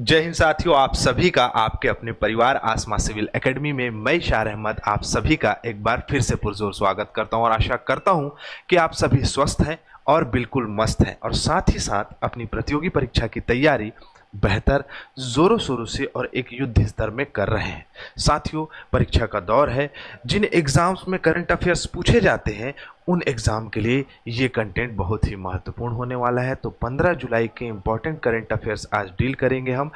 जय हिंद साथियों, आप सभी का आपके अपने परिवार आसमा सिविल एकेडमी में मैं शार अहमद आप सभी का एक बार फिर से पुरजोर स्वागत करता हूं और आशा करता हूं कि आप सभी स्वस्थ हैं और बिल्कुल मस्त हैं और साथ ही साथ अपनी प्रतियोगी परीक्षा की तैयारी बेहतर जोरों शोरों से और एक युद्ध स्तर में कर रहे हैं। साथियों, परीक्षा का दौर है। जिन एग्जाम्स में करंट अफेयर्स पूछे जाते हैं उन एग्ज़ाम के लिए ये कंटेंट बहुत ही महत्वपूर्ण होने वाला है। तो 15 जुलाई के इम्पॉर्टेंट करंट अफेयर्स आज डील करेंगे हम।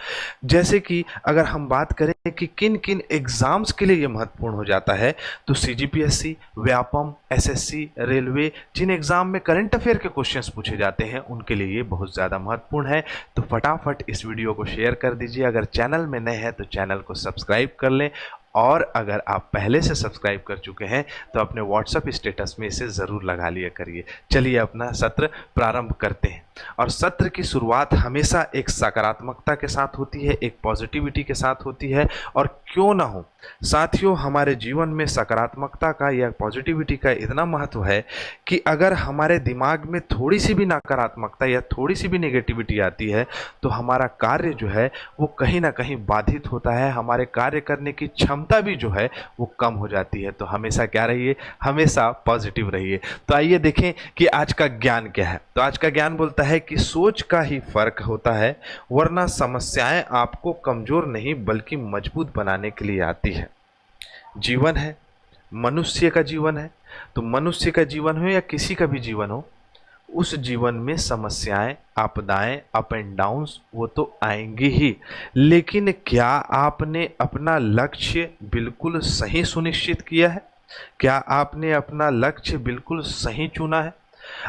जैसे कि अगर हम बात करें कि किन किन एग्ज़ाम्स के लिए ये महत्वपूर्ण हो जाता है तो सीजीपीएससी, व्यापम, एसएससी, रेलवे, जिन एग्ज़ाम में करंट अफेयर के क्वेश्चंस पूछे जाते हैं उनके लिए ये बहुत ज़्यादा महत्वपूर्ण है। तो फटाफट इस वीडियो को शेयर कर दीजिए। अगर चैनल में नए हैं तो चैनल को सब्सक्राइब कर लें और अगर आप पहले से सब्सक्राइब कर चुके हैं तो अपने व्हाट्सएप स्टेटस में इसे ज़रूर लगा लिया करिए। चलिए अपना सत्र प्रारंभ करते हैं। और सत्र की शुरुआत हमेशा एक सकारात्मकता के साथ होती है, एक पॉजिटिविटी के साथ होती है। और क्यों ना हो साथियों, हमारे जीवन में सकारात्मकता का या पॉजिटिविटी का इतना महत्व है कि अगर हमारे दिमाग में थोड़ी सी भी नकारात्मकता या थोड़ी सी भी नेगेटिविटी आती है तो हमारा कार्य जो है वो कहीं ना कहीं बाधित होता है, हमारे कार्य करने की क्षमता भी जो है वो कम हो जाती है। तो हमेशा क्या रहिए, हमेशा पॉजिटिव रहिए। तो आइए देखें कि आज का ज्ञान क्या है। तो आज का ज्ञान बोलता है कि सोच का ही फर्क होता है, वरना समस्याएं आपको कमजोर नहीं बल्कि मजबूत बनाने के लिए आती है। जीवन है, मनुष्य का जीवन है, तो मनुष्य का जीवन हो या किसी का भी जीवन हो, उस जीवन में समस्याएं, आपदाएं, अप एंड डाउन्स वो तो आएंगी ही। लेकिन क्या आपने अपना लक्ष्य बिल्कुल सही सुनिश्चित किया है? क्या आपने अपना लक्ष्य बिल्कुल सही चुना है?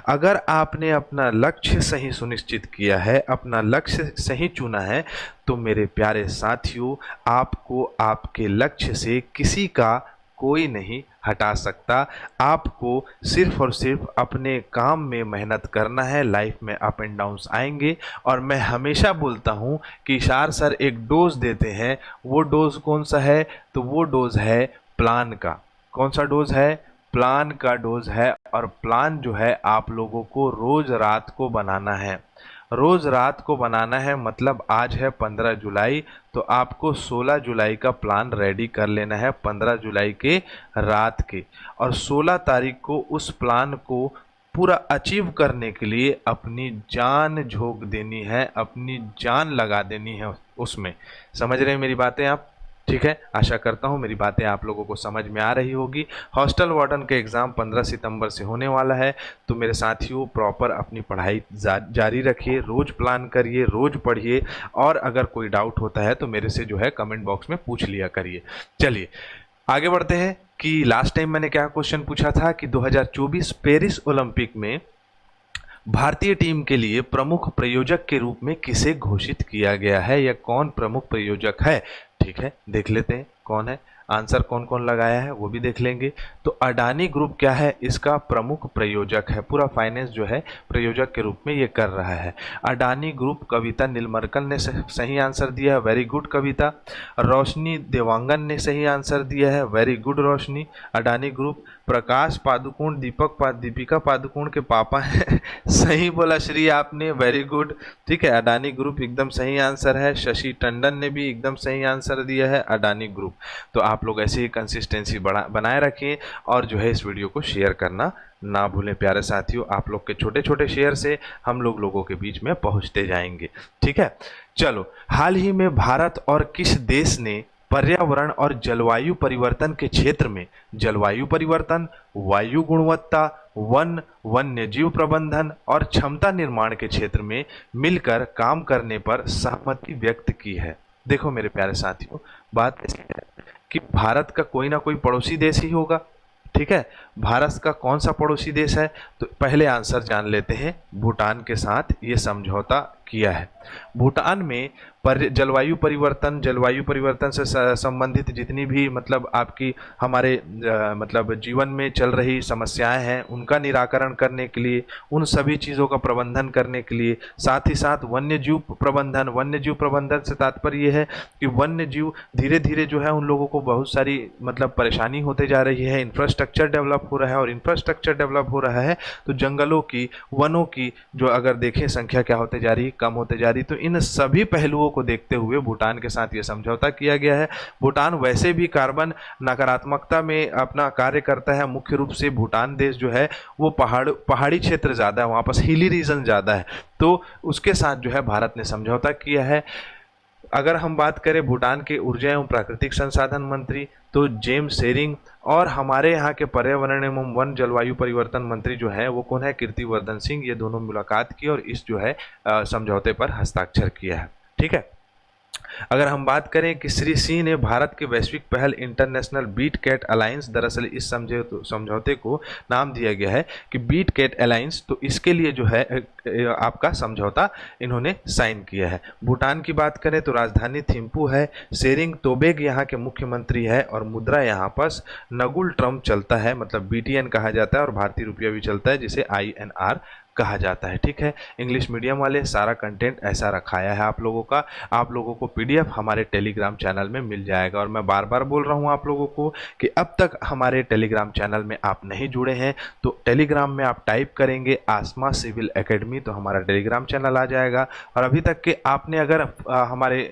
अगर आपने अपना लक्ष्य सही सुनिश्चित किया है, अपना लक्ष्य सही चुना है, तो मेरे प्यारे साथियों, आपको आपके लक्ष्य से किसी का कोई नहीं हटा सकता। आपको सिर्फ और सिर्फ अपने काम में मेहनत करना है। लाइफ में अप एंड डाउन्स आएंगे और मैं हमेशा बोलता हूं कि शार सर एक डोज देते हैं। वो डोज कौन सा है? तो वो डोज है प्लान का। कौन सा डोज है? प्लान का डोज है। और प्लान जो है आप लोगों को रोज रात को बनाना है। रोज रात को बनाना है, मतलब आज है 15 जुलाई, तो आपको 16 जुलाई का प्लान रेडी कर लेना है 15 जुलाई के रात के। और 16 तारीख को उस प्लान को पूरा अचीव करने के लिए अपनी जान झोंक देनी है, अपनी जान लगा देनी है उसमें। समझ रहे हैं मेरी बातें आप? ठीक है, आशा करता हूँ मेरी बातें आप लोगों को समझ में आ रही होगी। हॉस्टल वार्डन का एग्ज़ाम 15 सितंबर से होने वाला है। तो मेरे साथियों, प्रॉपर अपनी पढ़ाई जारी रखिए, रोज़ प्लान करिए, रोज़ पढ़िए और अगर कोई डाउट होता है तो मेरे से जो है कमेंट बॉक्स में पूछ लिया करिए। चलिए आगे बढ़ते हैं कि लास्ट टाइम मैंने क्या क्वेश्चन पूछा था कि 2024 पेरिस ओलंपिक में भारतीय टीम के लिए प्रमुख प्रायोजक के रूप में किसे घोषित किया गया है या कौन प्रमुख प्रायोजक है? ठीक है, देख लेते हैं कौन है। आंसर कौन कौन लगाया है वो भी देख लेंगे। तो अडानी ग्रुप क्या है? इसका प्रमुख प्रायोजक है। पूरा फाइनेंस जो है प्रायोजक के रूप में ये कर रहा है अडानी ग्रुप। कविता नीलमरकल ने सही आंसर दिया है, वेरी गुड कविता। रोशनी देवांगन ने सही आंसर दिया है, वेरी गुड रोशनी। अडानी ग्रुप। प्रकाश पादुकोण दीपिका पादुकोण के पापा हैं सही बोला श्री आपने, वेरी गुड। ठीक है, अडानी ग्रुप एकदम सही आंसर है। शशि टंडन ने भी एकदम सही आंसर दिया है, अडानी ग्रुप। तो आप लोग ऐसे ही कंसिस्टेंसी बनाए रखें और जो है इस वीडियो को शेयर करना ना भूलें प्यारे साथियों। आप लोग के छोटे छोटे शेयर से हम लोगों के बीच में पहुंचते जाएंगे। ठीक है, चलो। हाल ही में भारत और किस देश ने पर्यावरण और जलवायु परिवर्तन के क्षेत्र में जलवायु परिवर्तन, वायु गुणवत्ता, वन्य जीव प्रबंधन और क्षमता निर्माण के क्षेत्र में मिलकर काम करने पर सहमति व्यक्त की है? देखो मेरे प्यारे साथियों, बात ऐसी है कि भारत का कोई ना कोई पड़ोसी देश ही होगा। ठीक है, भारत का कौन सा पड़ोसी देश है? तो पहले आंसर जान लेते हैं। भूटान के साथ ये समझौता किया है। भूटान में जलवायु परिवर्तन से संबंधित जितनी भी मतलब आपकी हमारे मतलब जीवन में चल रही समस्याएं हैं उनका निराकरण करने के लिए, उन सभी चीज़ों का प्रबंधन करने के लिए, साथ ही साथ वन्य जीव प्रबंधन से तात्पर्य ये है कि वन्य जीव धीरे धीरे जो है उन लोगों को बहुत सारी मतलब परेशानी होते जा रही है। इंफ्रास्ट्रक्चर डेवलप हो रहा है और इंफ्रास्ट्रक्चर डेवलप हो रहा है तो जंगलों की, वनों की जो अगर देखें संख्या क्या होते जा रही, कम होते जा रही। तो इन सभी पहलुओं को देखते हुए भूटान के साथ ये समझौता किया गया है। भूटान वैसे भी कार्बन नकारात्मकता में अपना कार्य करता है। मुख्य रूप से भूटान देश जो है वो पहाड़ी क्षेत्र ज़्यादा है, वहाँ पास हिली रीजन ज़्यादा है, तो उसके साथ जो है भारत ने समझौता किया है। अगर हम बात करें भूटान के ऊर्जा एवं प्राकृतिक संसाधन मंत्री तो जेम्स सेरिंग, और हमारे यहाँ के पर्यावरण एवं वन जलवायु परिवर्तन मंत्री जो है वो कौन है, कीर्तिवर्धन सिंह, ये दोनों मुलाकात की और इस जो है समझौते पर हस्ताक्षर किया है। ठीक है। अगर हम बात करें कि श्री सिंह ने भारत के वैश्विक पहल इंटरनेशनल बीट कैट अलायंस, दरअसल इस समझौते को नाम दिया गया है कि बीट कैट अलायंस, तो इसके लिए जो है आपका समझौता इन्होंने साइन किया है। भूटान की बात करें तो राजधानी थिम्पू है, सेरिंग तोबेग यहाँ के मुख्यमंत्री है और मुद्रा यहाँ पर नगुल ट्रम्प चलता है, मतलब BTN कहा जाता है, और भारतीय रुपया भी चलता है जिसे INR कहा जाता है। ठीक है। इंग्लिश मीडियम वाले सारा कंटेंट ऐसा रखाया है आप लोगों का। आप लोगों को PDF हमारे टेलीग्राम चैनल में मिल जाएगा। और मैं बार बार बोल रहा हूँ आप लोगों को कि अब तक हमारे टेलीग्राम चैनल में आप नहीं जुड़े हैं तो टेलीग्राम में आप टाइप करेंगे आसमा सिविल एकेडमी तो हमारा टेलीग्राम चैनल आ जाएगा। और अभी तक के आपने अगर हमारे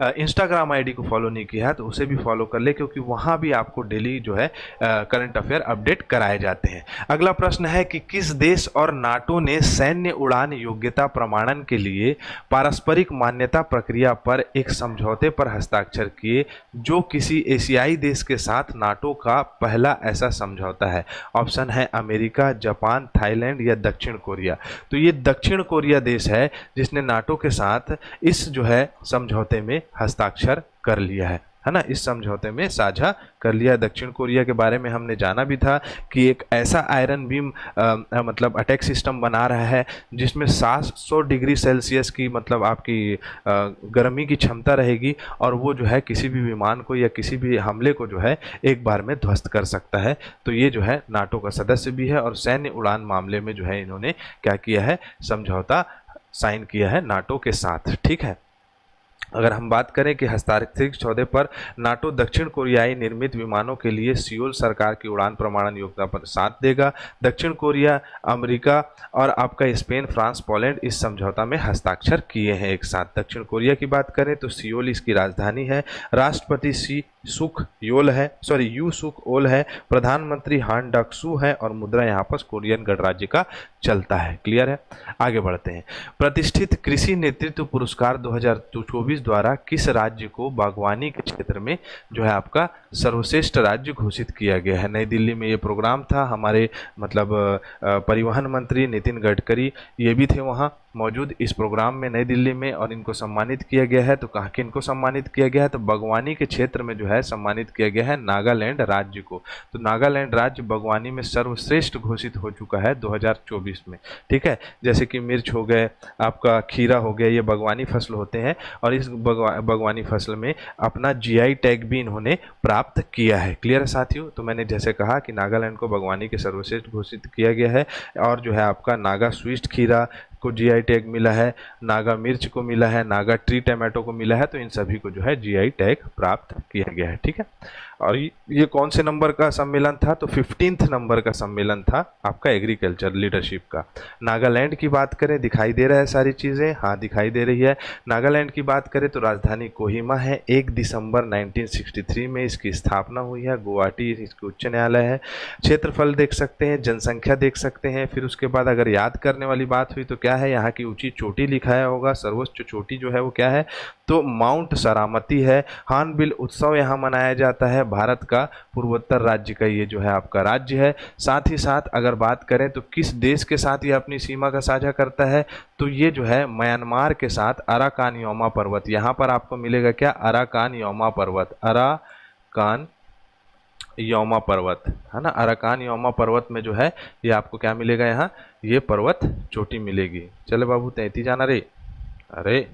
इंस्टाग्राम ID को फॉलो नहीं किया है तो उसे भी फॉलो कर ले, क्योंकि वहाँ भी आपको डेली जो है करंट अफेयर अपडेट कराए जाते हैं। अगला प्रश्न है कि किस देश और नाटो ने सैन्य उड़ान योग्यता प्रमाणन के लिए पारस्परिक मान्यता प्रक्रिया पर एक समझौते पर हस्ताक्षर किए, जो किसी एशियाई देश के साथ नाटो का पहला ऐसा समझौता है। ऑप्शन है अमेरिका, जापान, थाईलैंड या दक्षिण कोरिया। तो ये दक्षिण कोरिया देश है जिसने नाटो के साथ इस जो है समझौते में हस्ताक्षर कर लिया है ना, इस समझौते में साझा कर लिया। दक्षिण कोरिया के बारे में हमने जाना भी था कि एक ऐसा आयरन बीम मतलब अटैक सिस्टम बना रहा है जिसमें 700 डिग्री सेल्सियस की मतलब आपकी गर्मी की क्षमता रहेगी, और वो जो है किसी भी विमान को या किसी भी हमले को जो है एक बार में ध्वस्त कर सकता है। तो ये जो है नाटो का सदस्य भी है और सैन्य उड़ान मामले में जो है इन्होंने क्या किया है, समझौता साइन किया है नाटो के साथ। ठीक है। अगर हम बात करें कि हस्ताक्षरित सौदे पर नाटो दक्षिण कोरियाई निर्मित विमानों के लिए सियोल सरकार की उड़ान प्रमाणन योग्यता पर साथ देगा। दक्षिण कोरिया, अमेरिका और आपका स्पेन, फ्रांस, पोलैंड इस समझौता में हस्ताक्षर किए हैं एक साथ। दक्षिण कोरिया की बात करें तो सियोल इसकी राजधानी है, राष्ट्रपति यू सुक ओल है, प्रधानमंत्री हान डक सू है और मुद्रा यहाँ पर कोरियन गणराज्य का चलता है। क्लियर है। आगे बढ़ते हैं। प्रतिष्ठित कृषि नेतृत्व पुरस्कार 2024 द्वारा किस राज्य को बागवानी के क्षेत्र में जो है आपका सर्वश्रेष्ठ राज्य घोषित किया गया है। नई दिल्ली में ये प्रोग्राम था। हमारे मतलब परिवहन मंत्री नितिन गडकरी ये भी थे वहाँ मौजूद इस प्रोग्राम में नई दिल्ली में, और इनको सम्मानित किया गया है। तो कहाँ किनको सम्मानित किया गया है, तो बागवानी के क्षेत्र में जो है सम्मानित किया गया है नागालैंड राज्य को। तो नागालैंड राज्य बागवानी में सर्वश्रेष्ठ घोषित हो चुका है 2024 में। ठीक है। जैसे कि मिर्च हो गए, आपका खीरा हो गया, ये बागवानी फसल होते हैं और इस बागवानी फसल में अपना GI टैग भी इन्होंने प्राप्त किया है। क्लियर है साथियों। तो मैंने जैसे कहा कि नागालैंड को बागवानी के सर्वश्रेष्ठ घोषित किया गया है, और जो है आपका नागा स्वीट खीरा को GI टैग मिला है, नागा मिर्च को मिला है, नागा ट्री टमाटो को मिला है। तो इन सभी को जो है GI टैग प्राप्त किया गया है। ठीक है। और ये कौन से नंबर का सम्मेलन था, तो 15th नंबर का सम्मेलन था आपका एग्रीकल्चर लीडरशिप का। नागालैंड की बात करें, दिखाई दे रहा है सारी चीज़ें, हाँ दिखाई दे रही है। नागालैंड की बात करें तो राजधानी कोहिमा है, 1 दिसंबर 1963 में इसकी स्थापना हुई है। गुवाहाटी इसकी उच्च न्यायालय है। क्षेत्रफल देख सकते हैं, जनसंख्या देख सकते हैं। फिर उसके बाद अगर याद करने वाली बात हुई तो क्या है, यहाँ की ऊंची चोटी लिखाया होगा, सर्वोच्च चोटी जो है वो क्या है, तो माउंट सरामती है। हार्नबिल उत्सव यहाँ मनाया जाता है। भारत का पूर्वोत्तर राज्य का ये जो है आपका राज्य है। साथ ही साथ अगर बात करें तो किस देश के साथ ये अपनी सीमा का साझा करता है, तो ये जो है म्यांमार के साथ अराकान योमा पर्वत, यहाँ पर आपको मिलेगा क्या, अराकान योमा पर्वत, अराकान योमा पर्वत है ना। अराकान योमा पर्वत में जो है ये आपको क्या मिलेगा, यहाँ ये पर्वत चोटी मिलेगी। चले बाबू तैती जाना रे, अरे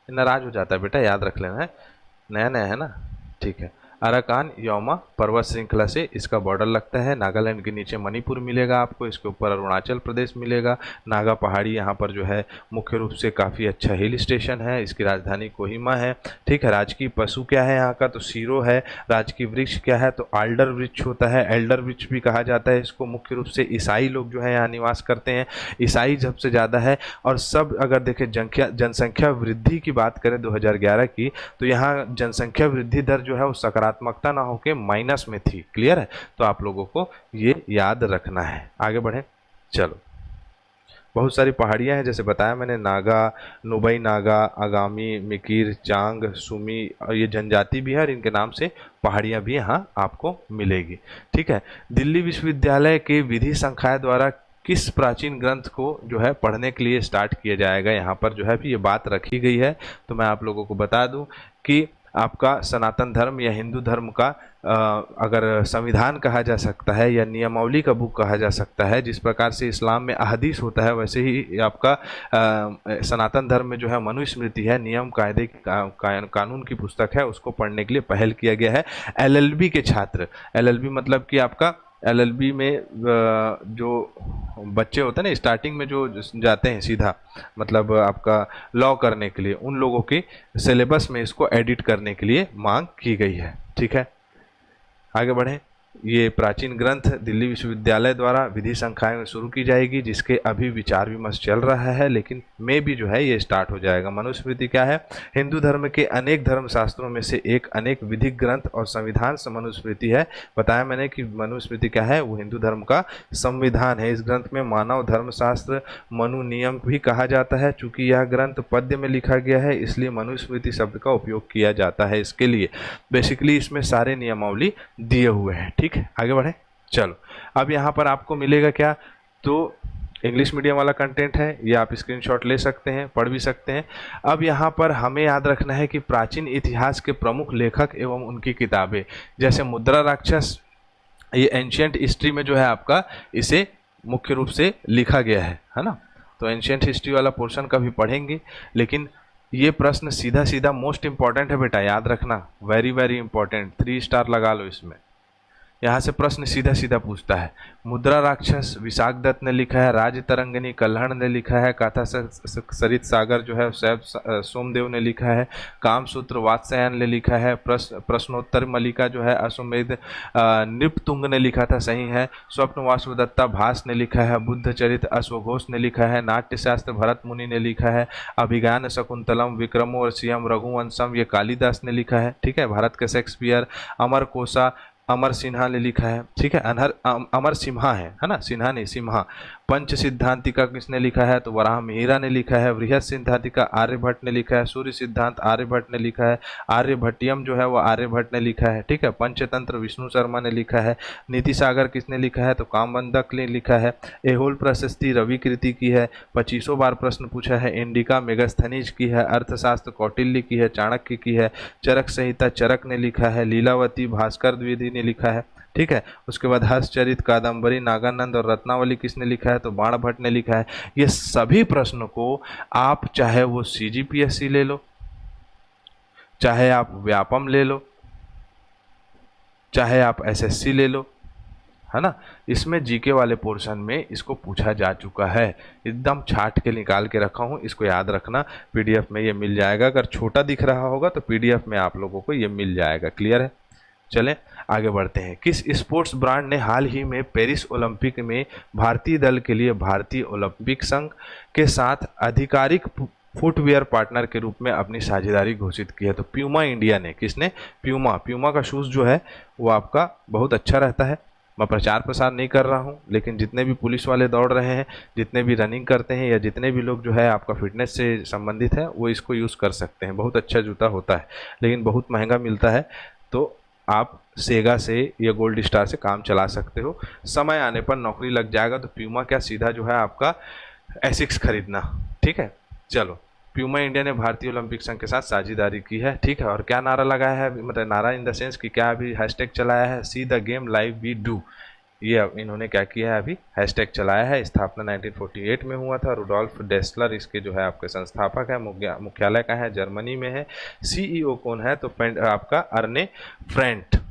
नाराज हो जाता है बेटा, याद रख लेना है, नया नया है ना। ठीक है। अराकान योमा पर्वत श्रृंखला से इसका बॉर्डर लगता है। नागालैंड के नीचे मणिपुर मिलेगा आपको, इसके ऊपर अरुणाचल प्रदेश मिलेगा। नागा पहाड़ी यहाँ पर जो है मुख्य रूप से काफ़ी अच्छा हिल स्टेशन है। इसकी राजधानी कोहिमा है। ठीक है, राजकीय पशु क्या है यहाँ का, तो सीरो है। राजकीय वृक्ष क्या है, तो आल्डर वृक्ष होता है। एल्डर वृक्ष भी कहा जाता है इसको। मुख्य रूप से ईसाई लोग जो है यहाँ निवास करते हैं, ईसाई सबसे ज़्यादा है। और सब अगर देखें जनसंख्या वृद्धि की बात करें 2011 की, तो यहाँ जनसंख्या वृद्धि दर जो है वो सकारात्मकता ना होकर माइनस में थी। क्लियर है, तो आप लोगों को ये याद रखना है। आगे बढ़ें, चलो। बहुत सारी पहाड़ियाँ हैं, जैसे बताया मैंने, नागा, नुबई नागा, आगामी, मिकिर, चांग, सुमी, और ये जनजाति भी है और इनके नाम से पहाड़ियाँ भी यहाँ आपको मिलेगी। ठीक है, दिल्ली विश्वविद्यालय के विधि संकाय द्वारा किस प्राचीन ग्रंथ को जो है पढ़ने के लिए स्टार्ट किया जाएगा, यहाँ पर जो है भी ये बात रखी गई है। तो मैं आप लोगों को बता दूं कि आपका सनातन धर्म या हिंदू धर्म का अगर संविधान कहा जा सकता है या नियमावली का बुक कहा जा सकता है, जिस प्रकार से इस्लाम में अहदीस होता है, वैसे ही आपका सनातन धर्म में जो है मनुस्मृति है, नियम कायदे कानून की पुस्तक है, उसको पढ़ने के लिए पहल किया गया है। एलएलबी के छात्र, एलएलबी मतलब कि आपका एलएलबी में जो बच्चे होते हैं ना, स्टार्टिंग में जो जाते हैं सीधा, मतलब आपका लॉ करने के लिए, उन लोगों के सिलेबस में इसको एडिट करने के लिए मांग की गई है। ठीक है, आगे बढ़ें। ये प्राचीन ग्रंथ दिल्ली विश्वविद्यालय द्वारा विधि संकाय में शुरू की जाएगी, जिसके अभी विचार विमर्श चल रहा है, लेकिन में भी जो है ये स्टार्ट हो जाएगा। मनुस्मृति क्या है, हिंदू धर्म के अनेक धर्म शास्त्रों में से एक अनेक विधिक ग्रंथ और संविधान से मनुस्मृति है। बताया मैंने कि मनुस्मृति क्या है, वो हिंदू धर्म का संविधान है। इस ग्रंथ में मानव धर्मशास्त्र मनु नियम भी कहा जाता है। चूंकि यह ग्रंथ पद्य में लिखा गया है, इसलिए मनुस्मृति शब्द का उपयोग किया जाता है इसके लिए। बेसिकली इसमें सारे नियमावली दिए हुए हैं। ठीक है, आगे बढ़े, चलो। अब यहाँ पर आपको मिलेगा क्या, तो इंग्लिश मीडियम वाला कंटेंट है, ये आप स्क्रीनशॉट ले सकते हैं, पढ़ भी सकते हैं। अब यहाँ पर हमें याद रखना है कि प्राचीन इतिहास के प्रमुख लेखक एवं उनकी किताबें, जैसे मुद्रा राक्षस, ये एंशियंट हिस्ट्री में जो है आपका इसे मुख्य रूप से लिखा गया है ना। तो एंशियंट हिस्ट्री वाला पोर्शन का भी पढ़ेंगे, लेकिन ये प्रश्न सीधा सीधा मोस्ट इंपॉर्टेंट है बेटा, याद रखना, वेरी वेरी इंपॉर्टेंट, 3 स्टार लगा लो इसमें। यहाँ से प्रश्न सीधा सीधा पूछता है। मुद्रा राक्षस विशाख दत्त ने लिखा है, राज तरंगिनी कल्हण ने लिखा है, गाथा सरित सागर जो है सैब सोमदेव ने लिखा है, कामसूत्र वात्स्यायन ने लिखा है, प्रश्नोत्तर मलिका जो है अश्वमेध नृपतुंग ने लिखा था, सही है। स्वप्न वासुदत्ता भास ने लिखा है, बुद्ध चरित अश्वघोष ने लिखा है, नाट्यशास्त्र भरत मुनि ने लिखा है, अभिज्ञान शकुंतलम विक्रमो और सीएम रघुवंशम ये कालिदास ने लिखा है। ठीक है, भारत के शेक्सपियर, अमर कोसा अमर सिन्हा ने लिखा है। ठीक है, अमर सिम्हा है ना, सिन्हा नहीं सिम्हा। पंच सिद्धांतिका किसने लिखा है, तो वराह मिहिरा ने लिखा है। वृहद सिद्धांतिका आर्यभट्ट ने लिखा है। सूर्य सिद्धांत आर्यभट्ट ने लिखा है। आर्यभट्टियम जो है वो आर्यभट्ट ने लिखा है। ठीक है, पंचतंत्र विष्णु शर्मा ने लिखा है। नीति सागर किसने लिखा है, तो कामबंधक ने लिखा है। एहोल प्रशस्ति रवि कृति की है, 2500 बार प्रश्न पूछा है। इंडिका मेगास्थनीज की है। अर्थशास्त्र कौटिल्य की है, चाणक्य की है। चरक संहिता चरक ने लिखा है। लीलावती भास्कर द्विवेदी ने लिखा है। ठीक है, उसके बाद हर्षचरित कादम्बरी नागानंद और रत्नावली किसने लिखा है, तो बाण भट्ट ने लिखा है। ये सभी प्रश्न को आप चाहे वो सीजीपीएससी ले लो, चाहे आप व्यापम ले लो, चाहे आप एसएससी ले लो, है ना, इसमें जीके वाले पोर्शन में इसको पूछा जा चुका है। एकदम छाट के निकाल के रखा हूँ, इसको याद रखना। पीडीएफ में ये मिल जाएगा, अगर छोटा दिख रहा होगा तो पीडीएफ में आप लोगों को ये मिल जाएगा। क्लियर है, चलें आगे बढ़ते हैं। किस स्पोर्ट्स ब्रांड ने हाल ही में पेरिस ओलंपिक में भारतीय दल के लिए भारतीय ओलंपिक संघ के साथ आधिकारिक फुटवेयर पार्टनर के रूप में अपनी साझेदारी घोषित की है, तो प्यूमा इंडिया ने। किसने, प्यूमा का शूज़ जो है वो आपका बहुत अच्छा रहता है। मैं प्रचार प्रसार नहीं कर रहा हूं, लेकिन जितने भी पुलिस वाले दौड़ रहे हैं, जितने भी रनिंग करते हैं, या जितने भी लोग जो है आपका फिटनेस से संबंधित है, वो इसको यूज़ कर सकते हैं। बहुत अच्छा जूता होता है, लेकिन बहुत महंगा मिलता है। तो आप सेगा से या गोल्ड स्टार से काम चला सकते हो। समय आने पर नौकरी लग जाएगा तो प्यूमा क्या सीधा जो है आपका एसिक्स खरीदना। ठीक है, चलो। प्यूमा इंडिया ने भारतीय ओलंपिक संघ के साथ साझेदारी की है। ठीक है, और क्या नारा लगाया है, मतलब नारा इन द सेंस कि क्या अभी हैशटैग चलाया है, see the game live we do. ये इन्होंने क्या किया है, अभी हैशटैग चलाया है। स्थापना 1948 में हुआ था। रुडोल्फ डेस्लर इसके जो है आपके संस्थापक है। मुख्यालय का है, जर्मनी में है। सीईओ कौन है, तो आपका अर्ने फ्रेंट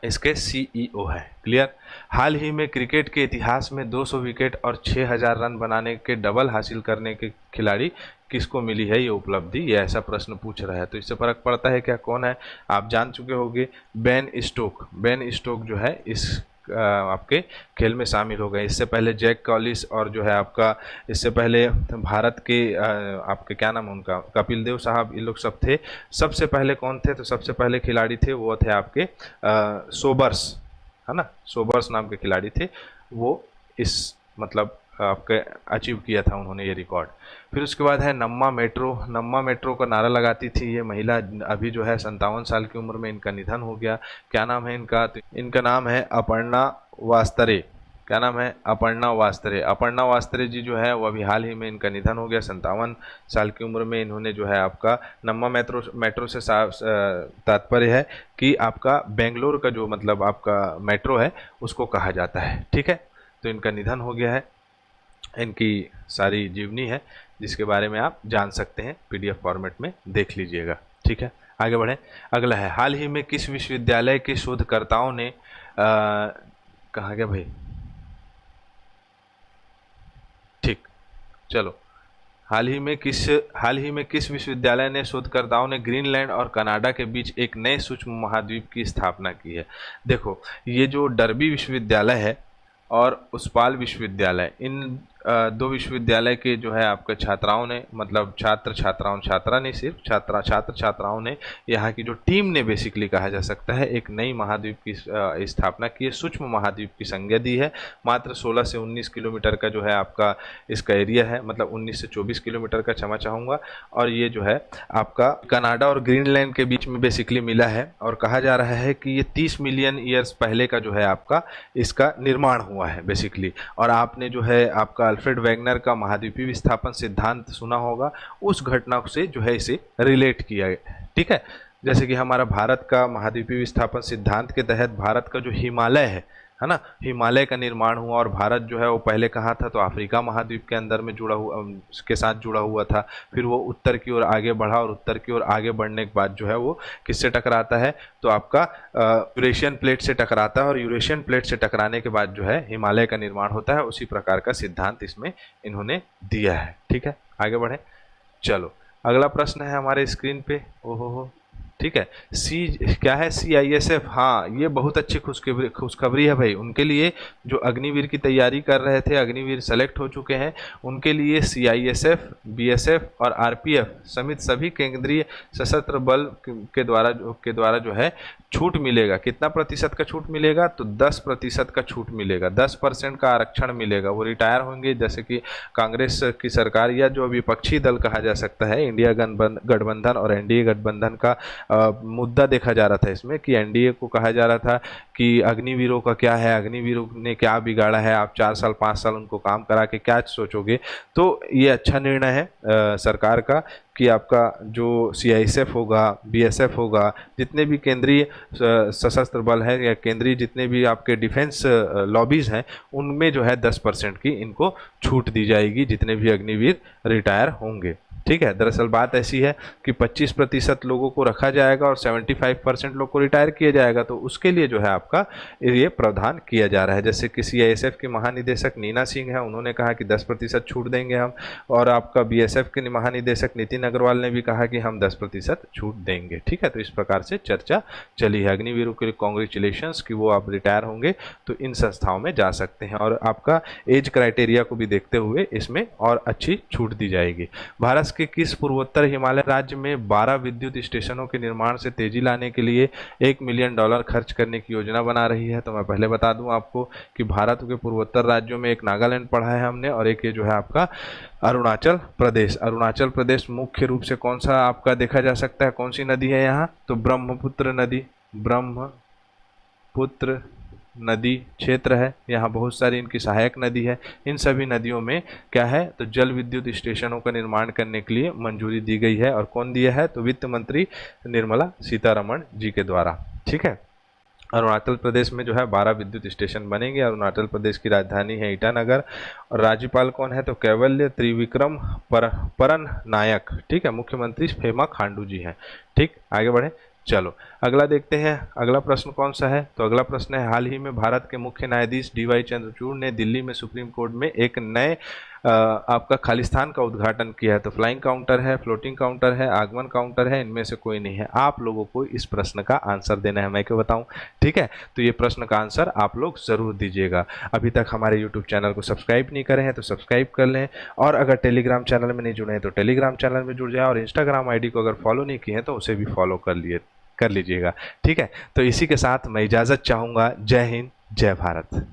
इसके सीईओ है। क्लियर। हाल ही में क्रिकेट के इतिहास में 200 विकेट और 6000 रन बनाने के डबल हासिल करने के खिलाड़ी किसको मिली है ये उपलब्धि, ये ऐसा प्रश्न पूछ रहा है। तो इससे फर्क पड़ता है क्या, कौन है, आप जान चुके होंगे, बेन स्टोक। बेन स्टोक जो है इस आपके खेल में शामिल हो गए। इससे पहले जैक कॉलिस और जो है आपका, इससे पहले भारत के आपके क्या नाम उनका, कपिल देव साहब, ये लोग सब थे। सबसे पहले कौन थे, तो सबसे पहले खिलाड़ी थे वो थे आपके सोबर्स, है ना, सोबर्स नाम के खिलाड़ी थे। वो इस मतलब आपके अचीव किया था उन्होंने ये रिकॉर्ड। फिर उसके बाद है नम्मा मेट्रो। नम्मा मेट्रो का नारा लगाती थी ये महिला, अभी जो है 57 साल की उम्र में इनका निधन हो गया। क्या नाम है इनका, तो इनका नाम है अपर्णा वास्तरे। क्या नाम है, अपर्णा वास्तरे। अपर्णा वास्तरे जी जो है वो अभी हाल ही में इनका निधन हो गया। 57 साल की उम्र में इन्होंने जो है आपका नम्मा मेट्रो से तात्पर्य है कि आपका बेंगलोर का जो मतलब आपका मेट्रो है उसको कहा जाता है। ठीक है, तो इनका निधन हो गया है। इनकी सारी जीवनी है जिसके बारे में आप जान सकते हैं, पीडीएफ फॉर्मेट में देख लीजिएगा। ठीक है, आगे बढ़ें। अगला है, हाल ही में किस विश्वविद्यालय के शोधकर्ताओं ने कहा गया भाई, ठीक, चलो, हाल ही में किस विश्वविद्यालय ने शोधकर्ताओं ने ग्रीनलैंड और कनाडा के बीच एक नए सूक्ष्म महाद्वीप की स्थापना की है। देखो, ये जो डर्बी विश्वविद्यालय है और उस्पाल विश्वविद्यालय, इन दो विश्वविद्यालय के जो है आपके छात्राओं ने, मतलब छात्रा नहीं सिर्फ छात्राओं ने, यहाँ की जो टीम ने बेसिकली कहा जा सकता है, एक नई महाद्वीप की स्थापना की है। सूक्ष्म महाद्वीप की संज्ञा दी है। मात्र 16 से 19 किलोमीटर का जो है आपका इसका एरिया है, मतलब 19 से 24 किलोमीटर का, क्षमा चाहूँगा। और ये जो है आपका कनाडा और ग्रीनलैंड के बीच में बेसिकली मिला है। और कहा जा रहा है कि ये 30 मिलियन ईयर्स पहले का जो है आपका इसका निर्माण हुआ है बेसिकली। और आपने जो है आपका अल्फ्रेड वैगनर का महाद्वीपीय विस्थापन सिद्धांत सुना होगा, उस घटना से जो है इसे रिलेट किया गया। ठीक है, जैसे कि हमारा भारत का महाद्वीपीय विस्थापन सिद्धांत के तहत भारत का जो हिमालय है ना, हिमालय का निर्माण हुआ। और भारत जो है वो पहले कहाँ था, तो अफ्रीका महाद्वीप के अंदर में के साथ जुड़ा हुआ था। फिर वो उत्तर की ओर आगे बढ़ा, और उत्तर की ओर आगे बढ़ने के बाद जो है वो किससे टकराता है, तो आपका यूरेशियन प्लेट से टकराता है। और यूरेशियन प्लेट से टकराने के बाद जो है हिमालय का निर्माण होता है। उसी प्रकार का सिद्धांत इसमें इन्होंने दिया है। ठीक है, आगे बढ़े। चलो, अगला प्रश्न है हमारे स्क्रीन पे। ओहो, ठीक है, क्या है, CISF। हाँ, ये बहुत अच्छी खुशखबरी है भाई उनके लिए जो अग्निवीर की तैयारी कर रहे थे, अग्निवीर सेलेक्ट हो चुके हैं, उनके लिए CISF, BSF और RPF समेत सभी केंद्रीय सशस्त्र बल के द्वारा जो है छूट मिलेगा। कितना प्रतिशत का छूट मिलेगा, तो 10% का छूट मिलेगा, 10% का आरक्षण मिलेगा। वो रिटायर होंगे, जैसे कि कांग्रेस की सरकार या जो विपक्षी दल कहा जा सकता है, इंडिया गठबंधन और NDA गठबंधन का मुद्दा देखा जा रहा था इसमें, कि NDA को कहा जा रहा था कि अग्निवीरों का क्या है, अग्निवीरों ने क्या बिगाड़ा है, आप 4 साल 5 साल उनको काम करा के क्या सोचोगे। तो ये अच्छा निर्णय है सरकार का कि आपका जो CISF होगा, BSF होगा, जितने भी केंद्रीय सशस्त्र बल है या केंद्रीय जितने भी आपके डिफेंस लॉबीज़ हैं, उनमें जो है 10% की इनको छूट दी जाएगी जितने भी अग्निवीर रिटायर होंगे। ठीक है, दरअसल बात ऐसी है कि 25% लोगों को रखा जाएगा और 75% लोग को रिटायर किया जाएगा। तो उसके लिए जो है आपका ये प्रावधान किया जा रहा है। जैसे कि CISF की महानिदेशक नीना सिंह है, उन्होंने कहा कि 10% छूट देंगे हम। और आपका BSF के महानिदेशक नितिन अग्रवाल ने भी कहा कि हम 10% छूट देंगे। ठीक है, तो इस प्रकार से चर्चा चली है। अग्निवीरों के लिए कॉन्ग्रेचुलेशंस कि वो आप रिटायर होंगे तो इन संस्थाओं में जा सकते हैं। और आपका एज क्राइटेरिया को भी देखते हुए इसमें और अच्छी छूट दी जाएगी। भारत के किस पूर्वोत्तर हिमालय राज्य में 12 विद्युत स्टेशनों के निर्माण से तेजी लाने के लिए $1 मिलियन खर्च करने की योजना बना रही है। तो मैं पहले बता दूं आपको कि भारत के पूर्वोत्तर राज्यों में एक नागालैंड पढ़ा है हमने, और एक ये जो है आपका अरुणाचल प्रदेश। अरुणाचल प्रदेश मुख्य रूप से कौन सा आपका देखा जा सकता है, कौन सी नदी है यहाँ, तो ब्रह्मपुत्र नदी क्षेत्र है। यहाँ बहुत सारी इनकी सहायक नदी है। इन सभी नदियों में क्या है, तो जल विद्युत स्टेशनों का निर्माण करने के लिए मंजूरी दी गई है। और कौन दिया है, तो वित्त मंत्री निर्मला सीतारमण जी के द्वारा। ठीक है, अरुणाचल प्रदेश में जो है 12 विद्युत स्टेशन बनेंगे। अरुणाचल प्रदेश की राजधानी है ईटानगर। और राज्यपाल कौन है? तो कैवल्य त्रिविक्रम परन नायक। ठीक है, मुख्यमंत्री पेमा खांडू जी हैं। ठीक, आगे बढ़े। चलो अगला देखते हैं, अगला प्रश्न कौन सा है? तो अगला प्रश्न है, हाल ही में भारत के मुख्य न्यायाधीश डीवाई चंद्रचूड़ ने दिल्ली में सुप्रीम कोर्ट में एक नए आपका खालिस्तान का उद्घाटन किया है। तो फ्लाइंग काउंटर है, फ्लोटिंग काउंटर है, आगमन काउंटर है, इनमें से कोई नहीं है। आप लोगों को इस प्रश्न का आंसर देना है, मैं क्यों बताऊं। ठीक है, तो ये प्रश्न का आंसर आप लोग जरूर दीजिएगा। अभी तक हमारे यूट्यूब चैनल को सब्सक्राइब नहीं करे हैं तो सब्सक्राइब कर लें, और अगर टेलीग्राम चैनल में नहीं जुड़े हैं तो टेलीग्राम चैनल में जुड़ जाए, और इंस्टाग्राम आईडी को अगर फॉलो नहीं किए हैं तो उसे भी फॉलो कर लीजिएगा। ठीक है, तो इसी के साथ मैं इजाज़त चाहूँगा। जय हिंद, जय भारत।